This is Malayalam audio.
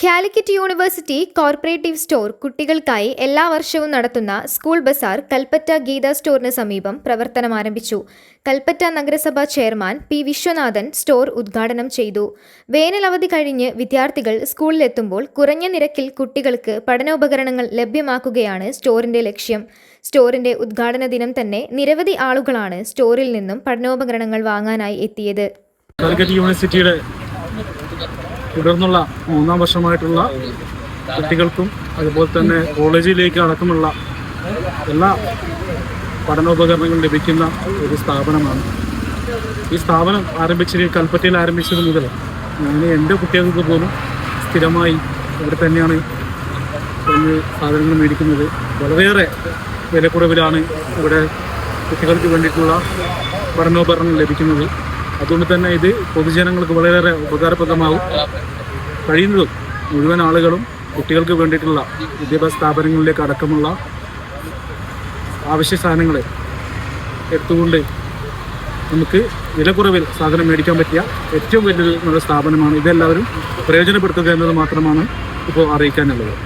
കാലിക്കറ്റ് യൂണിവേഴ്സിറ്റി കോർപ്പറേറ്റീവ് സ്റ്റോർ കുട്ടികൾക്കായി എല്ലാ വർഷവും നടത്തുന്ന സ്കൂൾ ബസാർ കൽപ്പറ്റ ഗീത സ്റ്റോറിന് സമീപം പ്രവർത്തനം ആരംഭിച്ചു. കൽപ്പറ്റ നഗരസഭാ ചെയർമാൻ പി. വിശ്വനാഥൻ സ്റ്റോർ ഉദ്ഘാടനം ചെയ്തു. വേനൽ അവധി കഴിഞ്ഞ് വിദ്യാർത്ഥികൾ സ്കൂളിലെത്തുമ്പോൾ കുറഞ്ഞ നിരക്കിൽ കുട്ടികൾക്ക് പഠനോപകരണങ്ങൾ ലഭ്യമാക്കുകയാണ് സ്റ്റോറിന്റെ ലക്ഷ്യം. സ്റ്റോറിന്റെ ഉദ്ഘാടന ദിനം തന്നെ നിരവധി ആളുകളാണ് സ്റ്റോറിൽ നിന്നും പഠനോപകരണങ്ങൾ വാങ്ങാനായി എത്തിയത്. കാലിക്കറ്റ് യൂണിവേഴ്സിറ്റിയുടെ തുടർന്നുള്ള 3-ാം വർഷമായിട്ടുള്ള കുട്ടികൾക്കും അതുപോലെ തന്നെ കോളേജിലേക്ക് അടക്കമുള്ള എല്ലാ പഠനോപകരണങ്ങളും ലഭിക്കുന്ന ഒരു സ്ഥാപനമാണ്. ഈ സ്ഥാപനം കൽപ്പറ്റയിൽ ആരംഭിച്ചത് മുതൽ ഞാൻ എൻ്റെ കുട്ടികൾക്ക് പോലും സ്ഥിരമായി ഇവിടെ തന്നെയാണ് സാധനങ്ങൾ മേടിക്കുന്നത്. വളരെയേറെ വിലക്കുറവിലാണ് ഇവിടെ കുട്ടികൾക്ക് വേണ്ടിയിട്ടുള്ള പഠനോപകരണങ്ങൾ ലഭിക്കുന്നത്. അതുകൊണ്ട് തന്നെ ഇത് പൊതുജനങ്ങൾക്ക് വളരെയേറെ ഉപകാരപ്രദമാവും. കഴിയുന്നതും മുഴുവൻ ആളുകളും കുട്ടികൾക്ക് വേണ്ടിയിട്ടുള്ള വിദ്യാഭ്യാസ സ്ഥാപനങ്ങളിലേക്ക് അടക്കമുള്ള ആവശ്യ സാധനങ്ങൾ എടുത്തുകൊണ്ട് നമുക്ക് വിലക്കുറവിൽ സാധനം മേടിക്കാൻ പറ്റിയ ഏറ്റവും വലിയൊരു നല്ല സ്ഥാപനമാണ്. ഇതെല്ലാവരും പ്രയോജനപ്പെടുത്തുക എന്നത് മാത്രമാണ് ഇപ്പോൾ അറിയിക്കാനുള്ളത്.